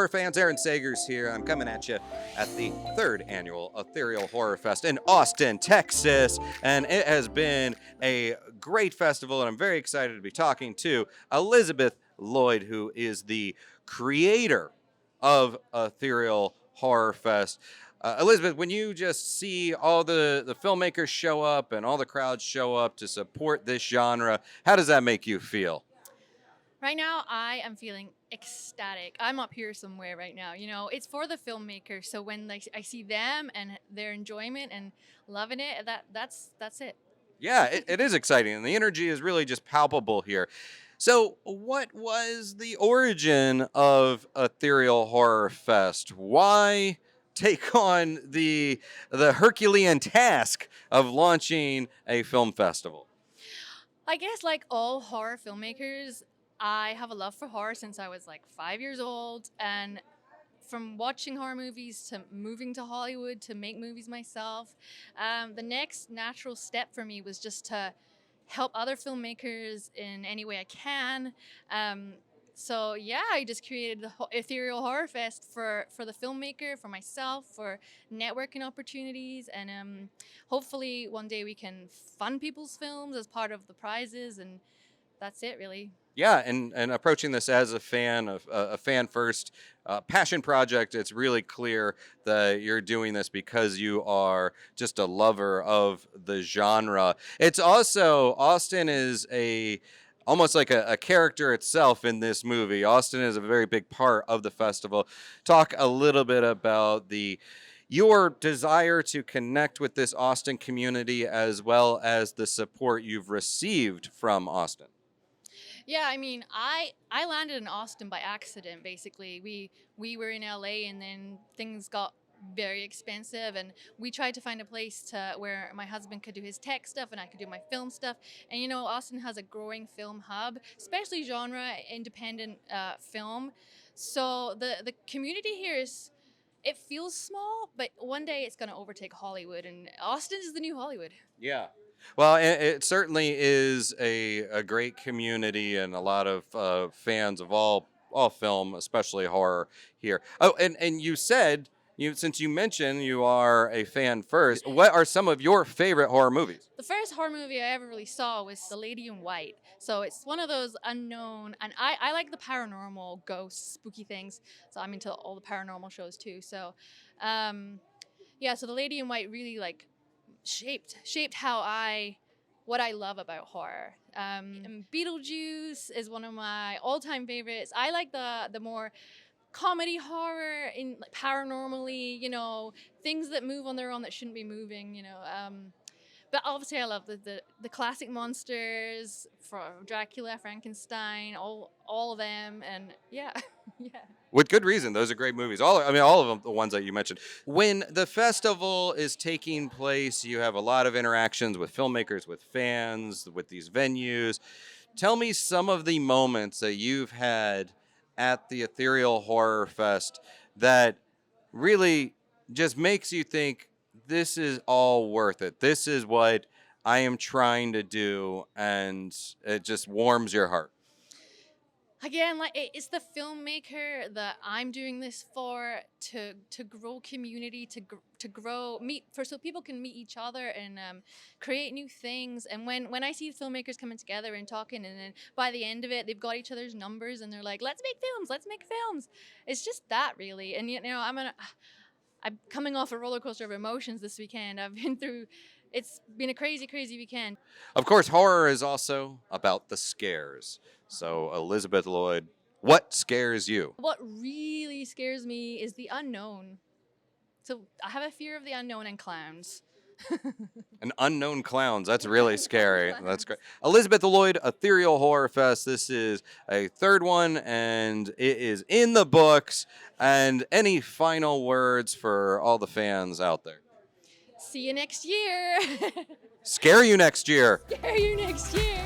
horror fans, Aaron Sagers here. I'm coming at you at the third annual Ethereal Horror Fest in Austin, Texas. And it has been a great festival, and I'm very excited to be talking to Elizabeth Lloyd, who is the creator of Ethereal Horror Fest. Elizabeth, when you just see all the filmmakers show up and all the crowds show up to support this genre, how does that make you feel? Right now, I am feeling ecstatic. I'm up here somewhere right now. It's for the filmmakers. So when I see them and their enjoyment and loving it, that's it. Yeah, it is exciting, and the energy is really just palpable here. So, what was the origin of Ethereal Horror Fest? Why take on the Herculean task of launching a film festival? I guess like all horror filmmakers, I have a love for horror since I was like 5 years old, and from watching horror movies to moving to Hollywood to make movies myself, the next natural step for me was just to help other filmmakers in any way I can. So yeah, I just created the Ethereal Horror Fest for the filmmaker, for myself, for networking opportunities, and hopefully one day we can fund people's films as part of the prizes, and that's it really. Yeah, and approaching this as a fan of a fan first passion project, it's really clear that you're doing this because you are just a lover of the genre. It's also Austin is almost like a character itself in this movie. Austin is a very big part of the festival. Talk a little bit about your desire to connect with this Austin community as well as the support you've received from Austin. Yeah, I mean, I landed in Austin by accident. Basically, we were in LA, and then things got very expensive, and we tried to find a place to where my husband could do his tech stuff and I could do my film stuff. And Austin has a growing film hub, especially genre independent film. So the community here it feels small, but one day it's going to overtake Hollywood, and Austin is the new Hollywood. Yeah. Well, it certainly is a great community and a lot of fans of all film, especially horror here. Oh, and you said since you mentioned you are a fan first, what are some of your favorite horror movies? The first horror movie I ever really saw was The Lady in White. So it's one of those unknown, and I like the paranormal, ghosts, spooky things. So I'm into all the paranormal shows too. So, yeah. So The Lady in White really like shaped what I love about horror. And Beetlejuice is one of my all-time favorites. I like the more comedy horror in like, paranormally, things that move on their own that shouldn't be moving, But obviously I love the classic monsters from Dracula, Frankenstein, all of them, and yeah. Yeah. With good reason. Those are great movies. All of them, the ones that you mentioned. When the festival is taking place, you have a lot of interactions with filmmakers, with fans, with these venues. Tell me some of the moments that you've had at the Ethereal Horror Fest that really just makes you think this is all worth it. This is what I am trying to do, and it just warms your heart. Again, like it's the filmmaker that I'm doing this for, to grow community, to grow so people can meet each other and create new things. And when I see filmmakers coming together and talking, and then by the end of it they've got each other's numbers and they're like, let's make films. It's just that really. And I'm coming off a roller coaster of emotions this weekend. It's been a crazy weekend. Of course, horror is also about the scares. So, Elizabeth Lloyd, what scares you? What really scares me is the unknown. So I have a fear of the unknown and clowns. An unknown clowns. That's really scary. That's great. Elizabeth Lloyd, Ethereal Horror Fest. This is a third one, and it is in the books. And any final words for all the fans out there? See you next year. Scare you next year. Scare you next year.